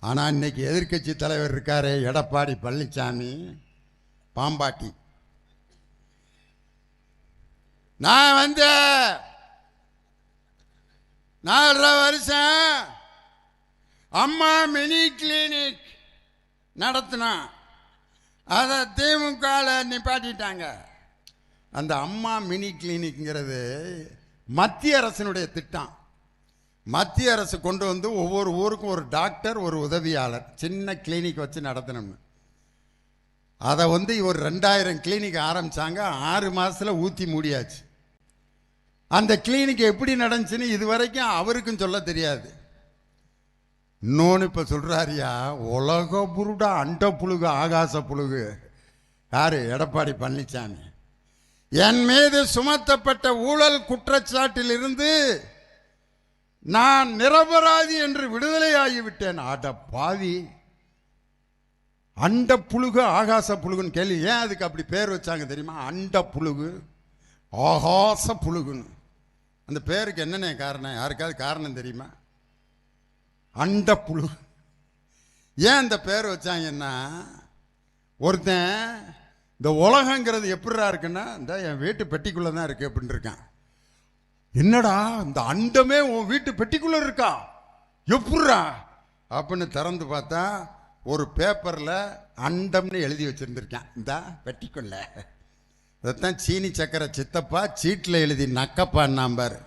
ஆனால் இன்னைக்கு எதிர்க்கட்சி தலைவர் இருக்காரு எடப்பாடி பழனிசாமி பாம்பாட்டி. நான் 4.5 வருஷம் அம்மா மினி கிளினிக் நடத்தினா அதை திமுகவில் நிப்பாட்டிட்டாங்க. அந்த அம்மா மினி கிளினிக்ங்கிறது மத்திய அரசினுடைய திட்டம். மத்திய அரசு கொண்டு வந்து ஒவ்வொரு ஊருக்கும் ஒரு டாக்டர் ஒரு உதவியாளர் சின்ன கிளினிக் வச்சு நடத்தணும்னு அதை ஒரு 2000 கிளினிக் ஆரம்பித்தாங்க. 6 மாதத்தில் ஊற்றி மூடியாச்சு. அந்த கிளினிக் எப்படி நடந்துச்சுன்னு இது வரைக்கும் அவருக்கும் சொல்ல தெரியாது. இன்னொன்று இப்போ சொல்கிறாரியா, உலக புருடா அண்ட புழுகு ஆகாச புழுகு யார்? எடப்பாடி பழனிசாமி. என் மீது சுமத்தப்பட்ட ஊழல் குற்றச்சாட்டிலிருந்து நான் நிரபராதி என்று விடுதலையாகிவிட்டேன். அட பாவி, அண்ட புழுகு ஆகாச புழுகுன்னு கேள்வி. ஏன் அதுக்கு அப்படி பேர் வச்சாங்க தெரியுமா? அண்ட புழுகு ஆகாச புழுகுன்னு. அந்த பேருக்கு என்னென்ன காரணம்? யாருக்காவது காரணம் தெரியுமா? அண்ட புழு ஏன் அந்த பேர் வச்சாங்கன்னா, ஒருத்தன் இந்த உலகங்கிறது எப்படிரா இருக்குன்னா, இந்த என் வீட்டு பெட்டிக்குள்ளே தான் இருக்கு அப்படின்னு இருக்கான். என்னடா இந்த அண்டமே உன் வீட்டு பெட்டிக்குள்ளே இருக்கா எப்படிரா அப்படின்னு திறந்து பார்த்தா ஒரு பேப்பரில் அண்டம்னு எழுதி வச்சுருந்துருக்கான் இந்த பெட்டிக்குள்ள. அதைத்தான் சீனி சக்கரை சித்தப்பா சீட்டில் எழுதி நக்கப்பான்னாம்பார்.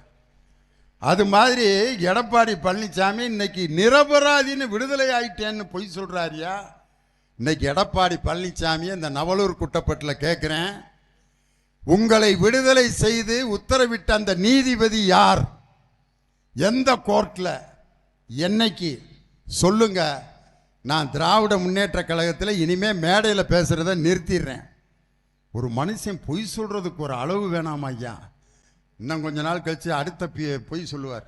அது மாதிரி எடப்பாடி பழனிசாமி இன்னைக்கு நிரபராதின்னு விடுதலை ஆயிட்டேன்னு பொய் சொல்கிறாரியா. இன்னைக்கு எடப்பாடி பழனிசாமியை இந்த நவலூர் குட்டப்பட்டில் கேட்குறேன், உங்களை விடுதலை செய்து உத்தரவிட்ட அந்த நீதிபதி யார்? எந்த கோர்ட்டில்? என்னைக்கு? சொல்லுங்க. நான் திராவிட முன்னேற்ற கழகத்தில் இனிமே மேடையில் பேசுகிறத நிறுத்திடுறேன். ஒரு மனுஷன் பொய் சொல்கிறதுக்கு ஒரு அளவு வேணாமா ஐயா? இன்னும் கொஞ்ச நாள் கழித்து அடுத்த பொய் சொல்லுவார்.